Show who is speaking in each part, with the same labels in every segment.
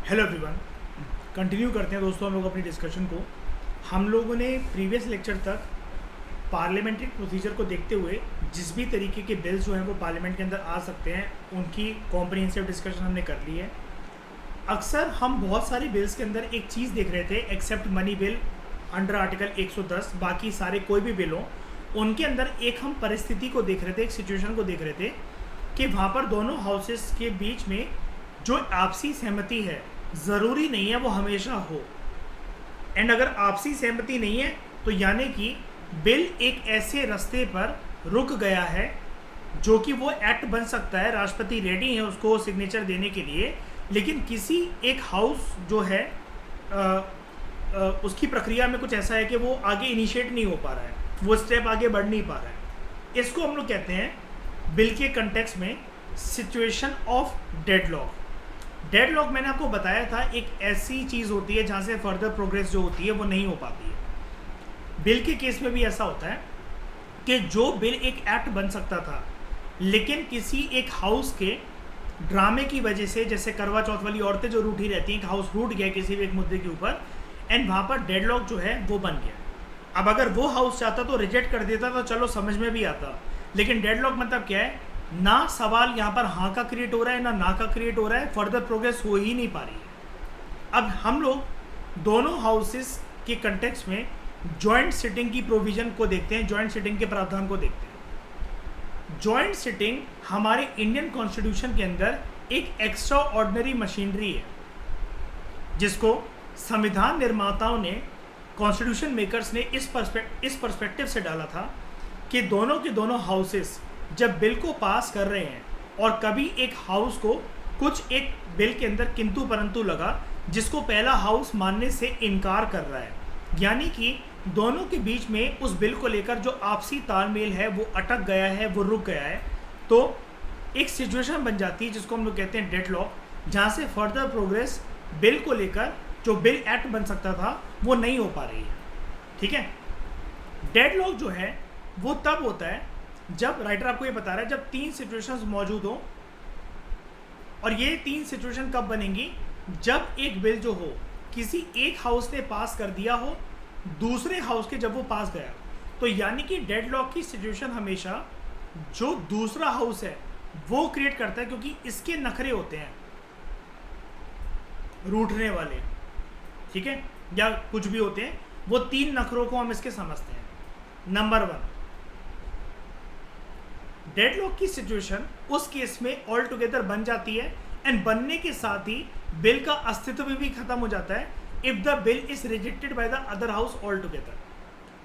Speaker 1: Hello everyone. Continue करते हैं दोस्तों हम लोग अपनी डिस्कशन को। हम लोगों ने प्रीवियस लेक्चर तक पार्लियामेंट्री प्रोसीजर को देखते हुए जिस भी तरीके के बिल्स जो हैं वो पार्लियामेंट के अंदर आ सकते हैं उनकी कॉम्प्रिहेंसिव डिस्कशन हमने कर ली है। अक्सर हम बहुत सारी बिल्स के अंदर एक चीज़ देख रहे थे, except money bill under article 110, बाकी सारे कोई भी बिल हो उनके अंदर एक हम परिस्थिति को देख रहे थे, एक सिचुएशन को देख रहे थे कि वहाँ पर दोनों हाउसेस के बीच में जो आपसी सहमति है ज़रूरी नहीं है वो हमेशा हो। एंड अगर आपसी सहमति नहीं है तो यानी कि बिल एक ऐसे रास्ते पर रुक गया है जो कि वो एक्ट बन सकता है, राष्ट्रपति रेडी है उसको सिग्नेचर देने के लिए, लेकिन किसी एक हाउस जो है उसकी प्रक्रिया में कुछ ऐसा है कि वो आगे इनिशिएट नहीं हो पा रहा है, वो स्टेप आगे बढ़ नहीं पा रहा है। इसको हम लोग कहते हैं बिल के कंटेक्स्ट में सिचुएशन ऑफ डेडलॉक। डेडलॉक मैंने आपको बताया था एक ऐसी चीज़ होती है जहाँ से फर्दर प्रोग्रेस जो होती है वो नहीं हो पाती है। बिल के केस में भी ऐसा होता है कि जो बिल एक एक्ट बन सकता था लेकिन किसी एक हाउस के ड्रामे की वजह से, जैसे करवा चौथ वाली औरतें जो रूठी रहती हैं, हाउस रूठ गया किसी भी एक मुद्दे के ऊपर एंड वहाँ पर डेडलॉक जो है वो बन गया। अब अगर वो हाउस चाहता तो रिजेक्ट कर देता तो चलो समझ में भी आता, लेकिन डेडलॉक मतलब क्या है, ना सवाल यहाँ पर हाँ का क्रिएट हो रहा है ना का क्रिएट हो रहा है, फर्दर प्रोग्रेस हो ही नहीं पा रही है। अब हम लोग दोनों हाउसेस के कंटेक्स्ट में जॉइंट सिटिंग की प्रोविजन को देखते हैं, जॉइंट सिटिंग के प्रावधान को देखते हैं। जॉइंट सिटिंग हमारे इंडियन कॉन्स्टिट्यूशन के अंदर एक एक्स्ट्रा ऑर्डिनरी मशीनरी है जिसको संविधान निर्माताओं ने, कॉन्स्टिट्यूशन मेकर्स ने इस पर्सपेक्टिव से डाला था कि दोनों के दोनों हाउसेस जब बिल को पास कर रहे हैं और कभी एक हाउस को कुछ एक बिल के अंदर किंतु परंतु लगा जिसको पहला हाउस मानने से इनकार कर रहा है, यानी कि दोनों के बीच में उस बिल को लेकर जो आपसी तालमेल है वो अटक गया है, वो रुक गया है, तो एक सिचुएशन बन जाती है जिसको हम लोग कहते हैं डेडलॉक, जहाँ से फर्दर प्रोग्रेस बिल को लेकर जो बिल एक्ट बन सकता था वो नहीं हो पा रही है। ठीक है, डेडलॉक जो है वो तब होता है जब, राइटर आपको ये बता रहा है, जब तीन सिचुएशंस मौजूद हो, और ये तीन सिचुएशन कब बनेंगी, जब एक बिल जो हो किसी एक हाउस ने पास कर दिया हो, दूसरे हाउस के जब वो पास गया, तो यानी कि डेडलॉक की सिचुएशन हमेशा जो दूसरा हाउस है वो क्रिएट करता है, क्योंकि इसके नखरे होते हैं रूठने वाले, ठीक है, या कुछ भी होते हैं, वो तीन नखरों को हम इसके समझते हैं। नंबर 1, डेडलॉक की सिचुएशन उस केस में ऑल टुगेदर बन जाती है एंड बनने के साथ ही बिल का अस्तित्व भी खत्म हो जाता है if the bill is rejected by the other house all together.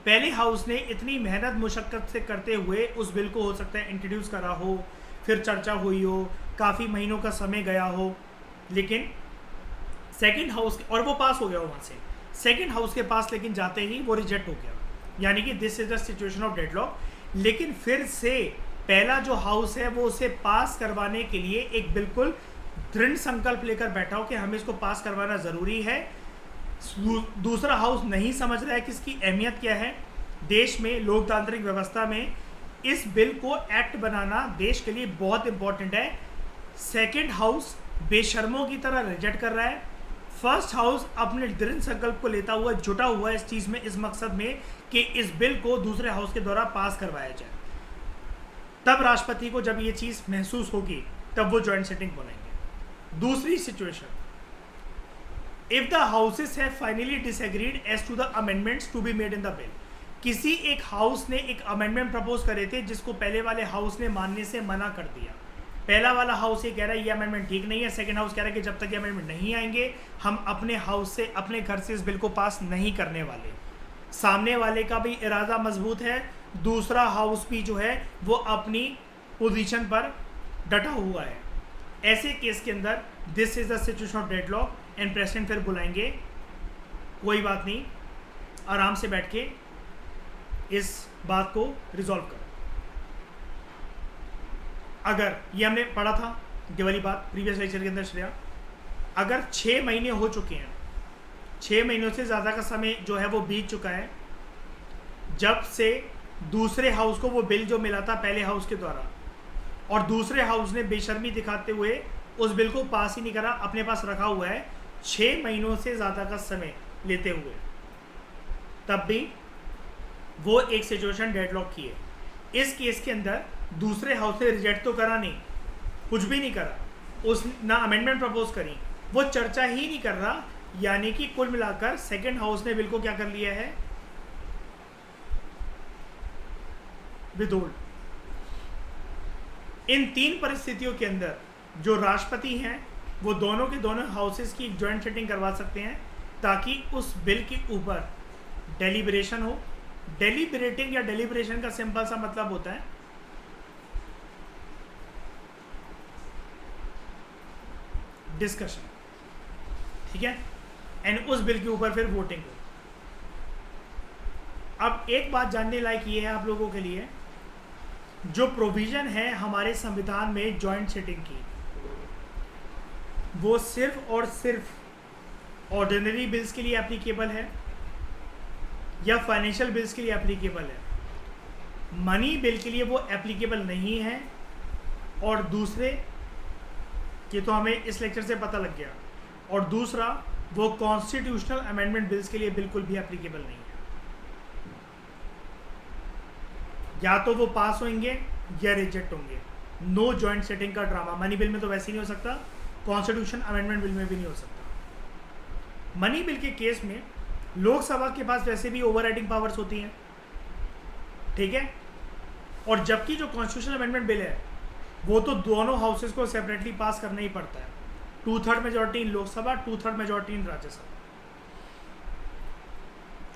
Speaker 1: पहले हाउस ने इतनी मेहनत मुशक्कत से करते हुए उस बिल को हो सकता है इंट्रोड्यूस करा हो, फिर चर्चा हुई हो, काफ़ी महीनों का समय गया हो, लेकिन सेकेंड हाउस, और वो पास हो गया हो वहाँ से, सेकेंड हाउस के पास लेकिन जाते ही वो रिजेक्ट हो गया, यानी कि this is the situation of deadlock. लेकिन फिर से पहला जो हाउस है वो उसे पास करवाने के लिए एक बिल्कुल दृढ़ संकल्प लेकर बैठा हो कि हमें इसको पास करवाना ज़रूरी है। दूसरा हाउस नहीं समझ रहा है कि इसकी अहमियत क्या है। देश में लोकतांत्रिक व्यवस्था में इस बिल को एक्ट बनाना देश के लिए बहुत इंपॉर्टेंट है। सेकेंड हाउस बेशर्मों की तरह रिजेक्ट कर रहा है, फर्स्ट हाउस अपने दृढ़ संकल्प को लेता हुआ जुटा हुआ है इस चीज़ में, इस मकसद में कि इस बिल को दूसरे हाउस के द्वारा पास करवाया जाए। तब राष्ट्रपति को जब ये चीज़ महसूस होगी तब वो जॉइंट सिटिंग बुलाएंगे। दूसरी situation, if the houses have finally disagreed as to the amendments to be made in the bill. किसी एक हाउस ने एक अमेंडमेंट प्रपोज करे थे जिसको पहले वाले हाउस ने मानने से मना कर दिया। पहला वाला हाउस ये कह रहा है ये अमेंडमेंट ठीक नहीं है, सेकंड हाउस कह रहा है कि जब तक ये अमेंडमेंट नहीं आएंगे हम अपने हाउस से, अपने घर से इस बिल को पास नहीं करने वाले। सामने वाले का भी इरादा मजबूत है, दूसरा हाउस भी जो है वो अपनी पोजीशन पर डटा हुआ है। ऐसे केस के अंदर this is the situation of deadlock and president फिर बुलाएंगे, कोई बात नहीं, आराम से बैठ के इस बात को रिजॉल्व करो। अगर ये हमने पढ़ा था ये वाली बात प्रीवियस लेक्चर के अंदर श्रेया, अगर 6 महीने हो चुके हैं, 6 महीनों से ज़्यादा का समय जो है वो बीत चुका है जब से दूसरे हाउस को वो बिल जो मिला था पहले हाउस के द्वारा, और दूसरे हाउस ने बेशर्मी दिखाते हुए उस बिल को पास ही नहीं करा, अपने पास रखा हुआ है, 6 महीनों से ज़्यादा का समय लेते हुए, तब भी वो एक सिचुएशन डेडलॉक की है। इस केस के अंदर दूसरे हाउस ने रिजेक्ट तो करा नहीं, कुछ भी नहीं करा, उस ना अमेंडमेंट प्रपोज करी, वो चर्चा ही नहीं कर रहा, यानी कि कुल मिलाकर सेकंड हाउस ने बिल को क्या कर लिया है, विदोल्ड। इन 3 परिस्थितियों के अंदर जो राष्ट्रपति हैं वो दोनों के दोनों हाउसेस की ज्वाइंट सिटिंग करवा सकते हैं, ताकि उस बिल के ऊपर डेलिब्रेशन हो। डेलिब्रेटिंग या डेलिब्रेशन का सिंपल सा मतलब होता है डिस्कशन, ठीक है, एंड उस बिल के ऊपर फिर वोटिंग हो। अब एक बात जानने लायक ये है आप लोगों के लिए, जो प्रोविजन है हमारे संविधान में जॉइंट सिटिंग की, वो सिर्फ और सिर्फ ऑर्डिनरी बिल्स के लिए एप्लीकेबल है या फाइनेंशियल बिल्स के लिए एप्लीकेबल है। मनी बिल के लिए वो एप्लीकेबल नहीं है, और दूसरे, ये तो हमें इस लेक्चर से पता लग गया, और दूसरा वो कॉन्स्टिट्यूशनल अमेंडमेंट बिल्स के लिए बिल्कुल भी एप्लीकेबल नहीं है। या तो वो पास होंगे या रिजेक्ट होंगे। नो जॉइंट सेटिंग का ड्रामा मनी बिल में तो वैसे ही नहीं हो सकता, कॉन्स्टिट्यूशन अमेंडमेंट बिल में भी नहीं हो सकता। मनी बिल के केस में लोकसभा के पास वैसे भी ओवरराइडिंग पावर्स होती हैं, ठीक है, और जबकि जो कॉन्स्टिट्यूशन अमेंडमेंट बिल है वो तो दोनों हाउसेस को सेपरेटली पास करना ही पड़ता है। 2/3 मेजॉरिटी इन लोकसभा, 2/3 मेजॉरिटी इन राज्यसभा।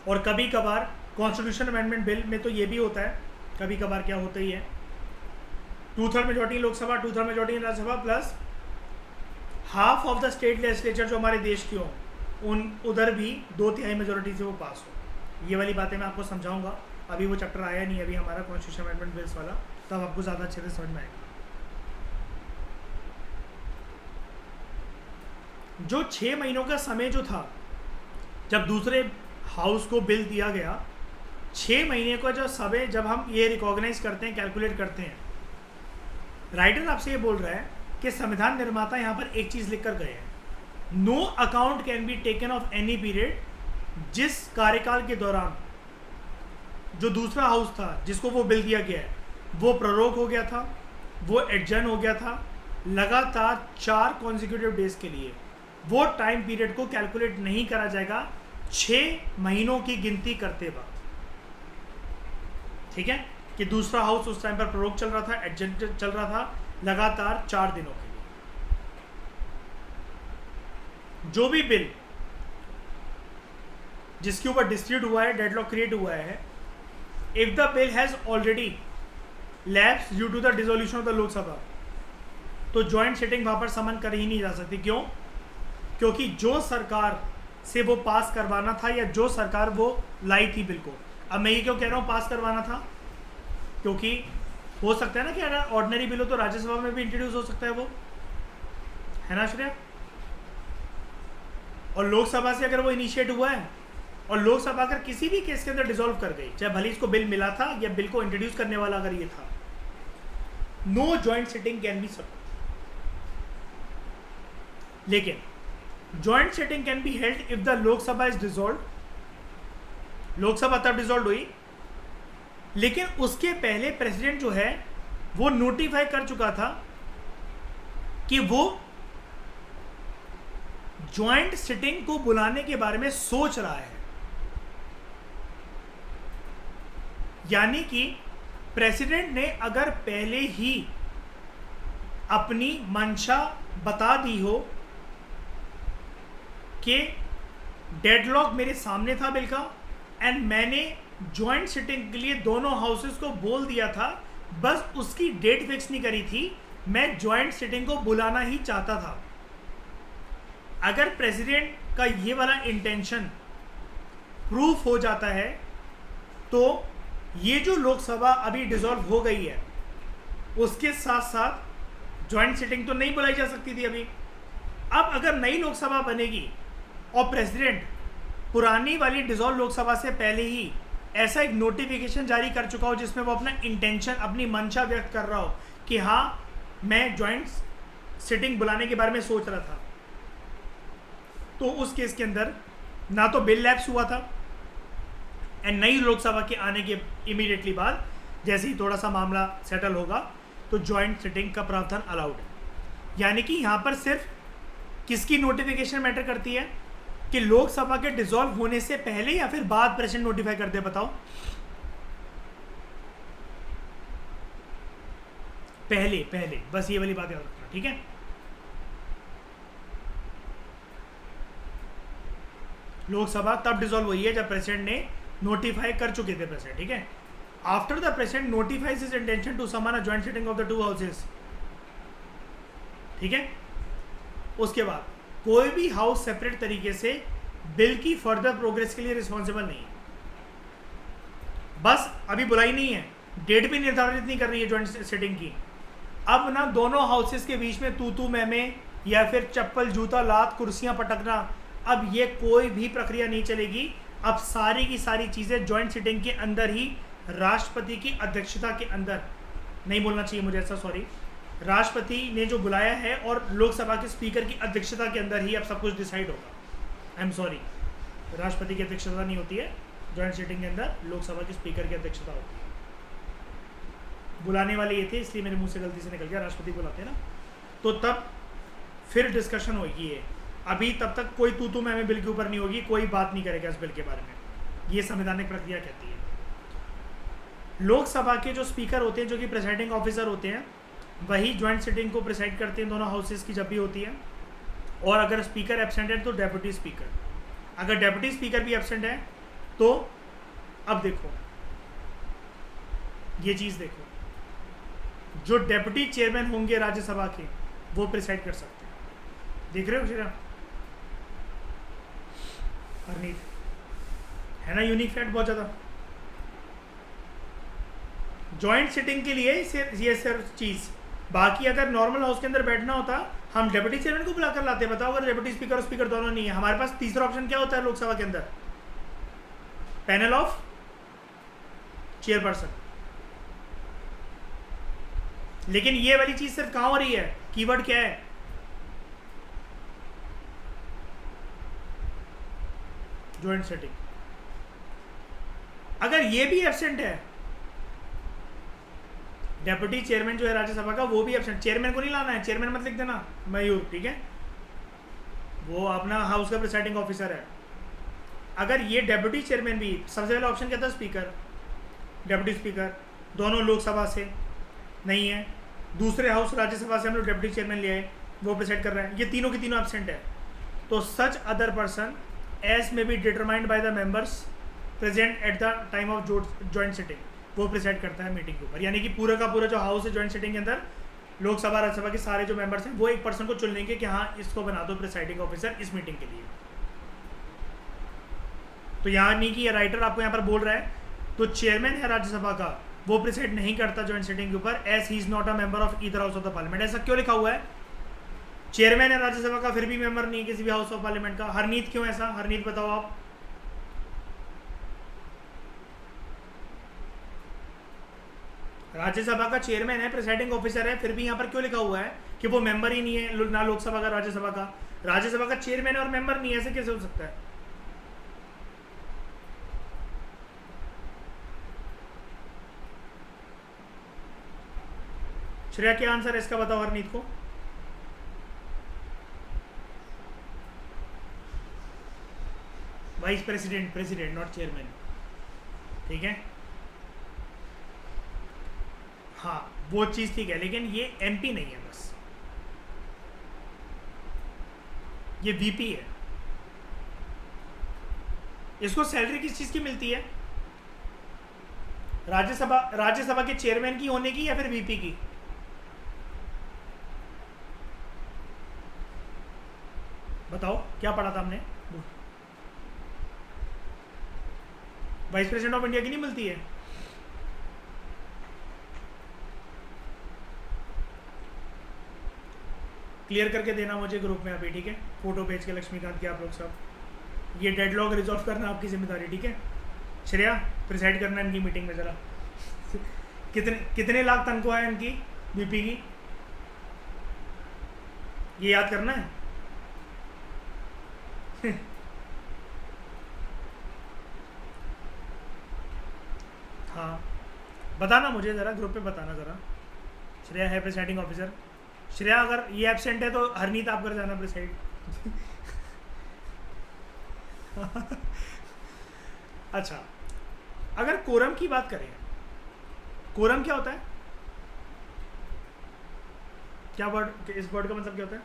Speaker 1: और कभी कभार कॉन्स्टिट्यूशन अमेंडमेंट बिल में तो ये भी होता है, कभी कभार क्या होता ही है, 2/3 majority in Lok Sabha, 2/3 majority in Rajya Sabha, plus half of the state legislature जो हमारे देश की हो, उधर भी 2/3 मेजॉरिटी से वो पास हो। ये वाली बातें मैं आपको समझाऊंगा, अभी वो चैप्टर आया नहीं अभी हमारा कॉन्स्टिट्यूशन अमेंडमेंट बिल्स वाला, तब आपको ज़्यादा अच्छे से समझ में आएगा। जो 6 महीनों का समय जो था जब दूसरे हाउस को बिल दिया गया, 6 महीने का जो समय जब हम ये रिकॉग्नाइज करते हैं, कैलकुलेट करते हैं, राइटर आपसे ये बोल रहा है कि संविधान निर्माता यहाँ पर एक चीज़ लिख कर गए हैं, no account can be taken of any period, जिस कार्यकाल के दौरान जो दूसरा हाउस था जिसको वो बिल दिया गया है वो प्रोरोग हो गया था, वो एडजर्न हो गया था लगातार 4 कॉन्जिक्यूटिव डेज के लिए, वो टाइम पीरियड को कैलकुलेट नहीं करा जाएगा 6 महीनों की गिनती करते वक्त, ठीक है, कि दूसरा हाउस उस टाइम पर प्रोरोग चल रहा था, एडजर्न चल रहा था लगातार 4 दिनों के लिए। जो भी बिल जिसके ऊपर डिस्प्यूट हुआ है, डेडलॉक क्रिएट हुआ है, if the bill has already lapse due to the dissolution of the Lok Sabha, तो ज्वाइंट सिटिंग वहां पर समन कर ही नहीं जा सकती। क्यों? क्योंकि जो सरकार से वो पास करवाना था या जो सरकार वो लाई थी बिल को, अब मैं ये क्यों कह रहा हूँ पास करवाना था, क्योंकि हो सकता है ना कि अगर ऑर्डिनरी बिल हो तो राज्यसभा में भी इंट्रोड्यूस हो सकता है, वो है ना श्रेया, और लोकसभा से अगर वो इनिशिएट हुआ है, और लोकसभा अगर किसी भी केस के अंदर डिसॉल्व कर गई, चाहे भले इसको बिल मिला था या बिल को इंट्रोड्यूस करने वाला अगर ये था, no joint sitting can be support. लेकिन joint sitting can be held if the Lok Sabha is dissolve, Lok Sabha तब डिसॉल्व हुई, लेकिन उसके पहले प्रेसिडेंट जो है वो नोटिफाई कर चुका था कि वो ज्वाइंट सिटिंग को बुलाने के बारे में सोच रहा है। यानी कि प्रेसिडेंट ने अगर पहले ही अपनी मंशा बता दी हो कि डेडलॉक मेरे सामने था बिल का, एंड मैंने ज्वाइंट सिटिंग के लिए दोनों हाउसेस को बोल दिया था, बस उसकी डेट फिक्स नहीं करी थी, मैं ज्वाइंट सिटिंग को बुलाना ही चाहता था। अगर प्रेसिडेंट का ये वाला इंटेंशन प्रूफ हो जाता है तो ये जो लोकसभा अभी डिसॉल्व हो गई है उसके साथ साथ ज्वाइंट सिटिंग तो नहीं बुलाई जा सकती थी अभी। अब अगर नई लोकसभा बनेगी और प्रेसिडेंट पुरानी वाली डिसॉल्व लोकसभा से पहले ही ऐसा एक नोटिफिकेशन जारी कर चुका हो जिसमें वो अपना इंटेंशन, अपनी मंशा व्यक्त कर रहा हो कि हाँ मैं ज्वाइंट सिटिंग बुलाने के बारे में सोच रहा था, तो उस केस के अंदर ना तो बिल लैप्स हुआ था, एंड नई लोकसभा के आने के इमीडिएटली बाद जैसे ही थोड़ा सा मामला सेटल होगा तो जॉइंट सिटिंग का प्रावधान अलाउड है। यानी कि यहाँ पर सिर्फ किसकी नोटिफिकेशन मैटर करती है कि लोकसभा के डिसॉल्व होने से पहले या फिर बाद प्रेसिडेंट नोटिफाई कर दे, बताओ? पहले पहले, बस ये वाली बात याद रखना, ठीक है? लोकसभा तब डिसॉल्व हुई है जब प्रेसिडेंट ने नोटिफाई कर चुके थे प्रेसिडेंट, ठीक है? After the president notifies his intention to summon a joint sitting of the two houses, ठीक है? उसके बाद कोई भी हाउस सेपरेट तरीके से बिल की फर्दर प्रोग्रेस के लिए रिस्पॉन्सिबल नहीं है। बस अभी बुलाई नहीं है, डेट भी निर्धारित नहीं कर रही है जॉइंट सिटिंग की। अब ना दोनों हाउसेस के बीच में तू मैं या फिर चप्पल जूता लात कुर्सियां पटकना, अब ये कोई भी प्रक्रिया नहीं चलेगी। अब सारी की सारी चीज़ें जॉइंट सिटिंग के अंदर ही राष्ट्रपति की अध्यक्षता के अंदर, नहीं बोलना चाहिए मुझे ऐसा, सॉरी, राष्ट्रपति ने जो बुलाया है और लोकसभा के स्पीकर की अध्यक्षता के अंदर ही अब सब कुछ डिसाइड होगा। आई एम सॉरी, राष्ट्रपति की अध्यक्षता नहीं होती है जॉइंट सिटिंग के अंदर, लोकसभा के स्पीकर की अध्यक्षता होती है। बुलाने वाले ये थे इसलिए मेरे मुंह से गलती से निकल गया, राष्ट्रपति बुलाते हैं ना, तो तब फिर डिस्कशन होगी। ये अभी तब तक कोई तू मैं बिल के ऊपर नहीं होगी, कोई बात नहीं करेगा इस बिल के बारे में, ये संवैधानिक प्रक्रिया कहती है। लोकसभा के जो स्पीकर होते हैं, जो कि प्रेसाइडिंग ऑफिसर होते हैं, वही ज्वाइंट सिटिंग को प्रेसाइड करते हैं दोनों हाउसेस की जब भी होती है। और अगर स्पीकर एब्सेंट है तो डेप्यूटी स्पीकर, अगर डेप्यूटी स्पीकर भी एब्सेंट है तो अब देखो ये चीज़ देखो, जो डेप्यूटी चेयरमैन होंगे राज्यसभा के वो प्रिसाइड कर सकते हैं। देख रहे हो श्रीराम, हरनीत, है ना यूनिक फैक्ट बहुत ज़्यादा। जॉइंट सिटिंग के लिए ये सिर्फ चीज़, बाकी अगर नॉर्मल हाउस के अंदर बैठना होता हम डेप्यूटी चेयरमैन को बुलाकर लाते। बताओ अगर डेप्यूटी स्पीकर और स्पीकर दोनों नहीं है, हमारे पास तीसरा ऑप्शन क्या होता है लोकसभा के अंदर? Panel of chairperson. लेकिन ये वाली चीज सिर्फ कहां हो रही है? कीवर्ड क्या है? Joint sitting. अगर ये भी एब्सेंट है, डेप्यूटी चेयरमैन जो है राज्यसभा का वो भी एब्सेंट, चेयरमैन को नहीं लाना है, चेयरमैन मत लिख देना मयूर, ठीक है, वो अपना हाउस का प्रिसाइडिंग ऑफिसर है। अगर ये डेप्यूटी चेयरमैन भी, सबसे पहला ऑप्शन क्या था? स्पीकर, डेप्यूटी स्पीकर, दोनों लोकसभा से नहीं है, दूसरे हाउस राज्यसभा से हम लोग डेप्यूटी चेयरमैन ले आए, वो प्रिसाइड कर रहे हैं, ये तीनों के तीनों एब्सेंट है, तो सच अदर पर्सन एज में be determined by the members present at the time of joint sitting, वो प्रिसाइड करता है मीटिंग के ऊपर। यानी कि पूरा का पूरा जो हाउस है जॉइंट सिटिंग के अंदर, लोकसभा राज्यसभा के सारे जो मेंबर्स हैं वो एक पर्सन को चुन लेंगे कि हाँ इसको बना दो प्रिसाइडिंग ऑफिसर इस मीटिंग के लिए। तो यहाँ नहीं कि ये राइटर आपको यहाँ पर बोल रहा है, तो चेयरमैन है राज्यसभा का वो प्रिसाइड नहीं करता जॉइंट सिटिंग के ऊपर, as he is not a member of either house of the parliament. ऐसा क्यों लिखा हुआ है? चेयरमैन है राज्यसभा का फिर भी मेंबर नहीं है किसी भी हाउस ऑफ पार्लियामेंट का। हरनीत क्यों ऐसा? हरनीत बताओ आप। राज्यसभा का चेयरमैन है, प्रेसाइडिंग ऑफिसर है, फिर भी यहाँ पर क्यों लिखा हुआ है कि वो मेंबर ही नहीं है, ना लोकसभा का राज्यसभा का? राज्यसभा का चेयरमैन है और मेंबर नहीं है, ऐसे कैसे हो सकता है? श्रेया क्या आंसर है इसका बताओ हरनीत को। Vice president, president not chairman, ठीक है, हाँ वो चीज ठीक है, लेकिन ये एमपी नहीं है, बस ये वीपी है। इसको सैलरी किस चीज की मिलती है? राज्यसभा के चेयरमैन की होने की या फिर वीपी की? बताओ क्या पढ़ा था हमने? वाइस प्रेसिडेंट ऑफ इंडिया की नहीं मिलती है? क्लियर करके देना मुझे ग्रुप में अभी, ठीक है, फोटो भेज के लक्ष्मीकांत के आप लोग सब। ये डेडलॉक रिजॉल्व करना आपकी जिम्मेदारी, ठीक है। श्रेया प्रिसाइड करना इनकी मीटिंग में ज़रा। कितने लाख तनख्वाह है इनकी बीपी की, ये याद करना है। हाँ, बताना मुझे ज़रा, ग्रुप पे बताना ज़रा। श्रेया है प्रिसाइडिंग ऑफिसर। श्रेया अगर ये एब्सेंट है तो हरनीत आप कर जाना प्रिसाइड। अच्छा, अगर कोरम की बात करें, कोरम क्या होता है? क्या वर्ड, इस वर्ड का मतलब क्या होता है?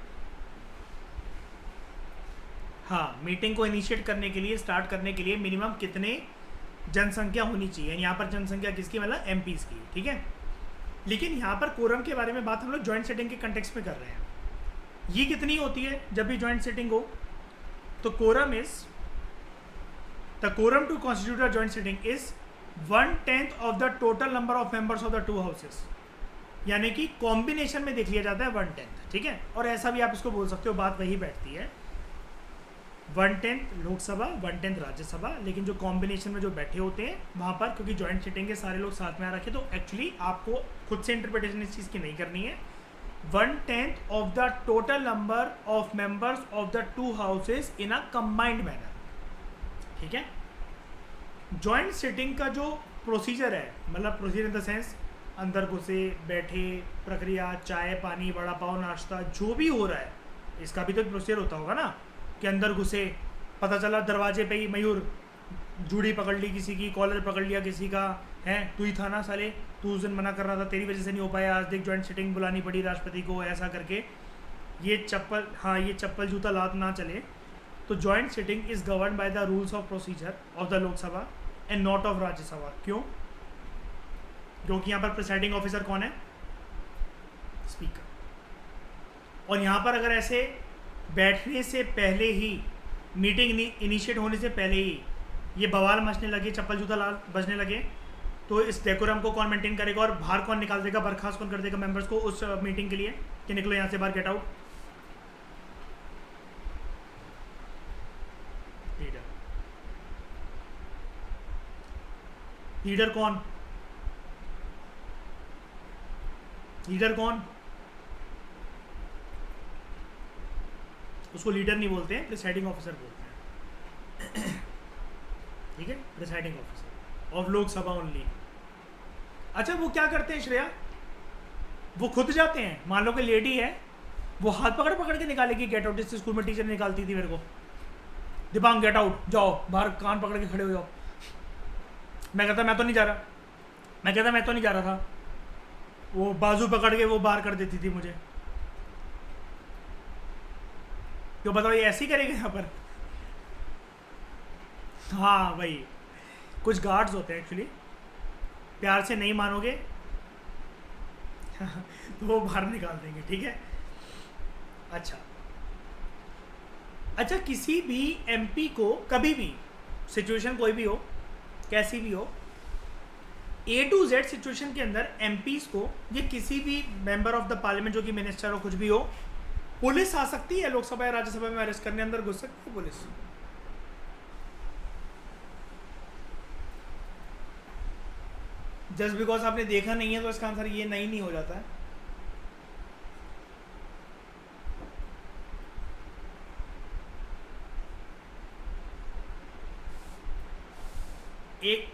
Speaker 1: हाँ, मीटिंग को इनिशिएट करने के लिए, स्टार्ट करने के लिए मिनिमम कितने जनसंख्या होनी चाहिए। यहाँ पर जनसंख्या किसकी, मतलब एमपीज़ की, ठीक है। लेकिन यहाँ पर कोरम के बारे में बात हम लोग जॉइंट सेटिंग के कंटेक्स्ट में कर रहे हैं। ये कितनी होती है जब भी जॉइंट सेटिंग हो? तो quorum is the quorum to constitute a joint setting is 1/10 of the total number of members of the two houses. यानी कि कॉम्बिनेशन में देख लिया जाता है 1/10, ठीक है। और ऐसा भी आप इसको बोल सकते हो, बात वही बैठती है, 1/10 लोकसभा 1/10 राज्यसभा। लेकिन जो कॉम्बिनेशन में जो बैठे होते हैं वहाँ पर, क्योंकि जॉइंट सिटिंग के सारे लोग साथ में आ रखे, तो एक्चुअली आपको खुद से इंटरप्रिटेशन इस चीज़ की नहीं करनी है। 1/10 of the total number of members of the two houses in a combined manner, ठीक है। जॉइंट सिटिंग का जो प्रोसीजर है, मतलब प्रोसीजर इन द सेंस अंदर घुसे, बैठे, प्रक्रिया, चाय पानी, वड़ा पाव, नाश्ता, जो भी हो रहा है, इसका भी तो एक प्रोसीजर होता होगा ना। कि अंदर घुसे, पता चला दरवाजे पे ही मयूर जूड़ी पकड़ ली किसी की, कॉलर पकड़ लिया किसी का, है तू ही था ना साले, तू उस दिन मना कर रहा था, तेरी वजह से नहीं हो पाया, आज देख जॉइंट सिटिंग बुलानी पड़ी राष्ट्रपति को, ऐसा करके ये चप्पल, हाँ ये चप्पल जूता लात ना चले। तो joint sitting is govern by the rules of procedure of the Lok Sabha and not of Rajya Sabha. क्यों? क्योंकि यहाँ पर प्रिसाइडिंग ऑफिसर कौन है? स्पीकर। और यहाँ पर अगर ऐसे बैठने से पहले ही, मीटिंग इनिशिएट होने से पहले ही ये बवाल मचने लगे, चप्पल जूता लाल बजने लगे, तो इस डेकोरम को कौन मेंटेन करेगा और बाहर कौन निकाल देगा, बर्खास्त कौन कर देगा मेंबर्स को उस मीटिंग के लिए कि निकलो यहाँ से बाहर, गेट आउट? लीडर। लीडर कौन? लीडर कौन? उसको लीडर नहीं बोलते हैं, प्रिसाइडिंग ऑफिसर बोलते हैं। ठीक है, presiding officer of Lok Sabha only. अच्छा, वो क्या करते हैं श्रेया? वो खुद जाते हैं, मान लो कि लेडी है, वो हाथ पकड़ पकड़ के निकालेगी गेट आउट, जिससे स्कूल में टीचर निकालती थी मेरे को, दिपांग गेट आउट, जाओ बाहर, कान पकड़ के खड़े हो जाओ। मैं कहता मैं तो नहीं जा रहा, मैं कहता मैं तो नहीं जा रहा था, वो बाजू पकड़ के वो बाहर कर देती थी मुझे। क्यों बताओ, ये ऐसे ही करेंगे यहाँ पर? हाँ भाई, कुछ गार्ड्स होते हैं एक्चुअली, प्यार से नहीं मानोगे तो वो बाहर निकाल देंगे, ठीक है। अच्छा अच्छा, किसी भी एमपी को कभी भी, सिचुएशन कोई भी हो, कैसी भी हो, A to Z सिचुएशन के अंदर एमपीज को, ये किसी भी मेंबर ऑफ द पार्लियामेंट जो कि मिनिस्टर हो, कुछ भी हो, पुलिस आ सकती है लोकसभा या राज्यसभा में अरेस्ट करने, अंदर घुस सकती है पुलिस। जस्ट बिकॉज आपने देखा नहीं है तो इसका आंसर ये नहीं हो जाता है। एक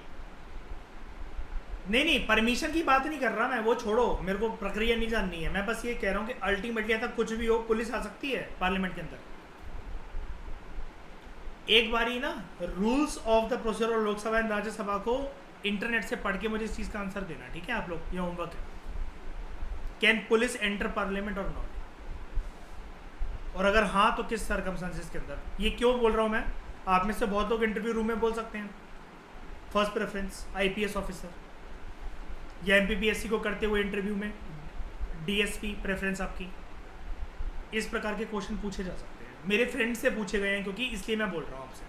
Speaker 1: नहीं, परमिशन की बात नहीं कर रहा मैं, वो छोड़ो, मेरे को प्रक्रिया नहीं जाननी है। मैं बस ये कह रहा हूँ कि अल्टीमेटली ऐसा कुछ भी हो, पुलिस आ सकती है पार्लियामेंट के अंदर। एक बारी ना रूल्स ऑफ द प्रोसीजर और लोकसभा एंड राज्यसभा को इंटरनेट से पढ़ के मुझे इस चीज़ का आंसर देना, ठीक है आप लोग, ये होमवर्क है। कैन पुलिस एंटर पार्लियामेंट और नॉट? और अगर हाँ तो किस सर्कमस्टेंसेस के अंदर? ये क्यों बोल रहा हूँ मैं, आप में से बहुत लोग इंटरव्यू रूम में बोल सकते हैं फर्स्ट प्रेफरेंस आईपीएस ऑफिसर, या एमपीपीएससी को करते हुए इंटरव्यू में डीएसपी प्रेफरेंस आपकी। इस प्रकार के क्वेश्चन पूछे जा सकते हैं, मेरे फ्रेंड से पूछे गए हैं, क्योंकि इसलिए मैं बोल रहा हूँ आपसे,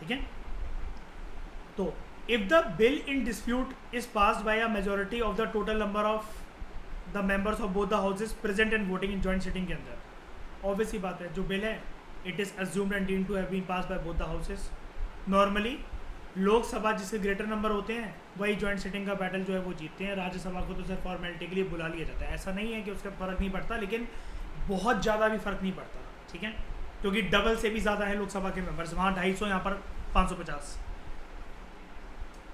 Speaker 1: ठीक है। तो if the bill in dispute is passed by a majority of the total number of the members of both the houses present and voting in joint sitting के अंदर, ऑब्वियस ही बात है, जो बिल है it is assumed and deemed to have been passed by both the houses. Normally Lok Sabha जिसके greater number होते हैं वही जॉइंट सिटिंग का बैटल जो है वो जीतते हैं, राज्यसभा को तो सिर्फ फॉर्मेलिटी के लिए बुला लिया जाता है। ऐसा नहीं है कि उसका फ़र्क नहीं पड़ता, लेकिन बहुत ज़्यादा भी फ़र्क नहीं पड़ता, ठीक है। क्योंकि डबल से भी ज़्यादा है लोकसभा के मेंबर्स, वहाँ 250, यहाँ पर 550।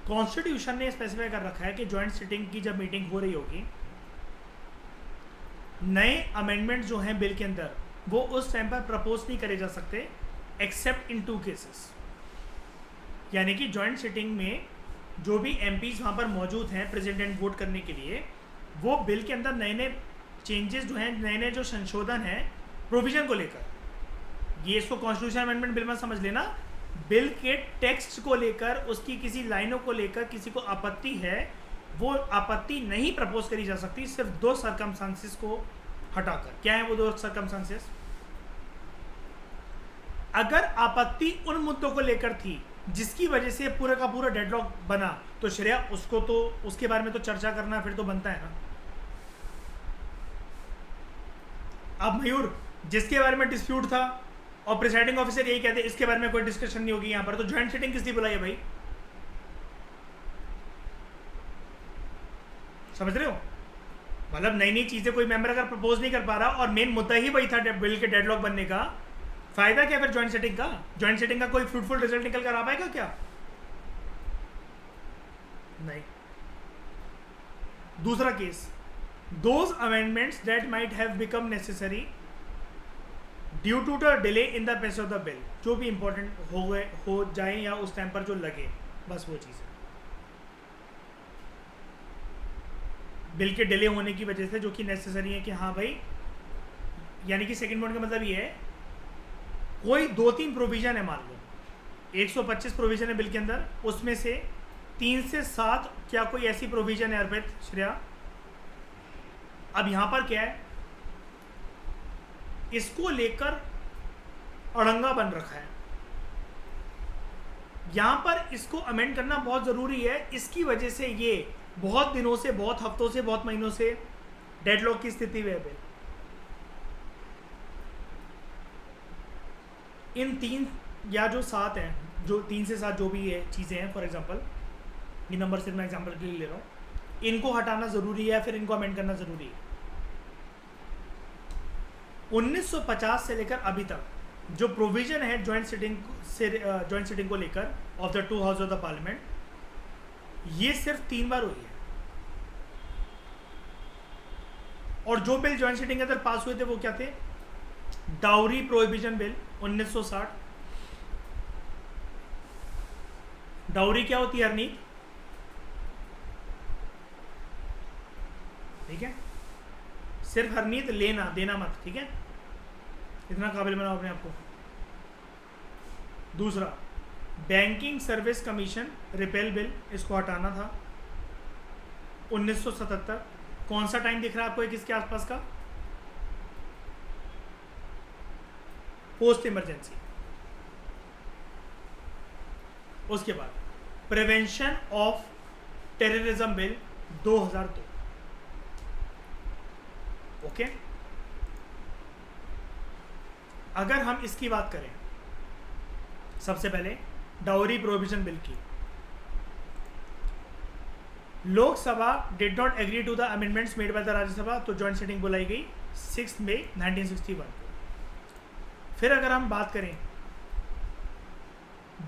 Speaker 1: कॉन्स्टिट्यूशन ने स्पेसिफाई कर रखा है कि जॉइंट सिटिंग की जब मीटिंग हो रही होगी, नए अमेंडमेंट जो हैं बिल के अंदर वो उस टाइम पर प्रपोज नहीं करे जा सकते एक्सेप्ट इन 2 केसेस। यानी कि जॉइंट सिटिंग में जो भी एमपीज वहाँ पर मौजूद हैं प्रेसिडेंट वोट करने के लिए, वो बिल के अंदर नए नए चेंजेस जो हैं, नए नए जो संशोधन हैं प्रोविजन को लेकर, ये इसको कॉन्स्टिट्यूशन अमेंडमेंट बिल में समझ लेना, बिल के टेक्स्ट को लेकर, उसकी किसी लाइनों को लेकर किसी को आपत्ति है, वो आपत्ति नहीं प्रपोज करी जा सकती सिर्फ 2 सर्कमस्टांसेस को हटाकर। क्या है वो 2 सर्कमस्टांसेस? अगर आपत्ति उन मुद्दों को लेकर थी जिसकी वजह से पूरा का पूरा डेडलॉक बना, तो श्रेया उसको तो उसके बारे में तो चर्चा करना फिर तो बनता है ना। अब मयूर, जिसके बारे में डिस्प्यूट था और प्रिसाइडिंग ऑफिसर यही कहते इसके बारे में कोई डिस्कशन नहीं होगी यहाँ पर, तो ज्वाइंट सिटिंग किस लिए बुलाई है भाई? समझ रहे हो? मतलब नई नई चीजें कोई मेंबर अगर प्रपोज नहीं कर पा रहा और मेन मुद्दा ही वही था बिल के डेडलॉक बनने का, फायदा क्या फिर ज्वाइंट सिटिंग का? ज्वाइंट सिटिंग का कोई फ्रूटफुल रिजल्ट निकल कर आ पाएगा क्या? नहीं। दूसरा case, those amendments that might have become necessary due to the delay in the pass of the bill, जो भी इंपॉर्टेंट हो गए हो जाए या उस टाइम पर जो लगे, बस वो चीज़ है। बिल के डिले होने की वजह से जो कि नेसेसरी है कि हाँ भाई, यानी कि सेकंड पॉइंट का मतलब ये है, कोई 2-3 प्रोविजन है, मान लो 125 प्रोविजन है बिल के अंदर, उसमें से 3 से 7 क्या कोई ऐसी प्रोविजन है अर्पित, श्रेया? अब यहां पर क्या है, इसको लेकर अड़ंगा बन रखा है, यहां पर इसको अमेंड करना बहुत जरूरी है। इसकी वजह से ये बहुत दिनों से, बहुत हफ्तों से, बहुत महीनों से डेडलॉक की स्थिति में है बिल। इन 3 या जो 7 हैं, जो 3 से 7 जो भी है चीज़ें हैं, फॉर एग्जांपल ये नंबर सिर्फ मैं एग्जांपल के लिए ले रहा हूँ, इनको हटाना ज़रूरी है, फिर इनको अमेंड करना ज़रूरी है। 1950 से लेकर अभी तक जो प्रोविजन है जॉइंट सिटिंग को लेकर of the 2 house of the parliament, ये सिर्फ 3 बार हुई है। और जो बिल जॉइंट सिटिंग के अंदर पास हुए थे वो क्या थे? Dowry prohibition bill 1960। डाउरी क्या होती है हरनीत? ठीक है, सिर्फ हरनीत लेना, देना मत, ठीक है? इतना काबिल बनाओ अपने आप को। दूसरा, banking service commission repel bill, इसको हटाना था 1977। कौन सा टाइम दिख रहा है आपको किसके आसपास का? Post emergency. उसके बाद prevention of terrorism bill 2002। Okay, अगर हम इसकी बात करें, सबसे पहले डाउरी प्रोहिबिशन बिल की, Lok Sabha did not agree to the amendments made by the Rajya Sabha, तो जॉइंट सिटिंग बुलाई गई 6 मई 1961 को। फिर अगर हम बात करें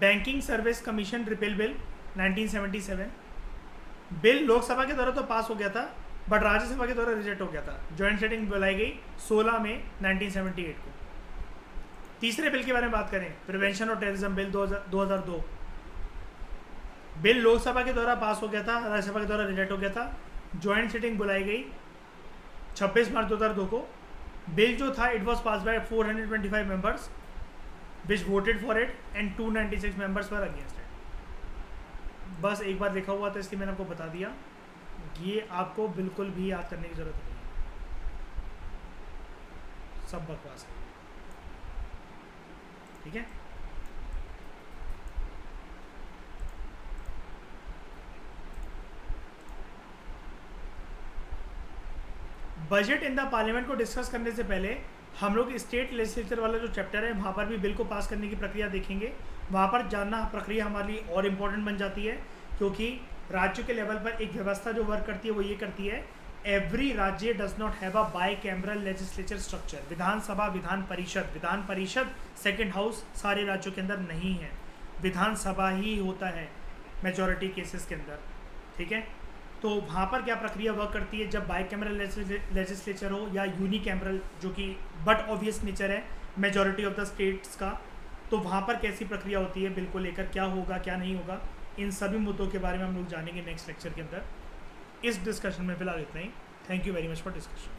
Speaker 1: banking service commission repel bill 1977, bill Lok Sabha के द्वारा तो पास हो गया था बट राज्यसभा के द्वारा रिजेक्ट हो गया था। जॉइंट सिटिंग बुलाई गई 16 मई 1978 को। तीसरे बिल के बारे में बात करें, prevention of terrorism bill 2002, bill Lok Sabha के द्वारा पास हो गया था, राज्यसभा के द्वारा रिजेक्ट हो गया था। जॉइंट सिटिंग बुलाई गई 26 मार्च 2002 को। बिल जो था, it was pass by 425 members which voted for it and 296 members were against it. बस एक बार लिखा हुआ था इसलिए मैंने आपको बता दिया, ये आपको बिल्कुल भी याद करने की जरूरत नहीं है, सब बकवास है, ठीक है? बजट इन द पार्लियामेंट को डिस्कस करने से पहले हम लोग स्टेट लेजिस्लेचर वाला जो चैप्टर है वहाँ पर भी बिल को पास करने की प्रक्रिया देखेंगे। वहाँ पर जानना प्रक्रिया हमारे लिए और इम्पोर्टेंट बन जाती है, क्योंकि राज्य के लेवल पर एक व्यवस्था जो वर्क करती है वो ये करती है एवरी राज्य does not have a bicameral legislature structure. Vidhan Sabha, Vidhan Parishad second house सारे राज्यों के अंदर नहीं है, विधानसभा ही होता है मेजॉरिटी केसेस के अंदर, ठीक है। तो वहाँ पर क्या प्रक्रिया वर्क करती है, जब बाई कैमरल लेजिस्लेचर हो या यूनी कैमरल, जो कि बट ऑब्वियस नेचर है मेजॉरिटी ऑफ द स्टेट्स का, तो वहाँ पर कैसी प्रक्रिया होती है, बिल को लेकर क्या होगा क्या नहीं होगा, इन सभी मुद्दों के बारे में हम लोग जानेंगे नेक्स्ट लेक्चर के अंदर। इस डिस्कशन में फिलहाल इतना ही। Thank you very much for discussion.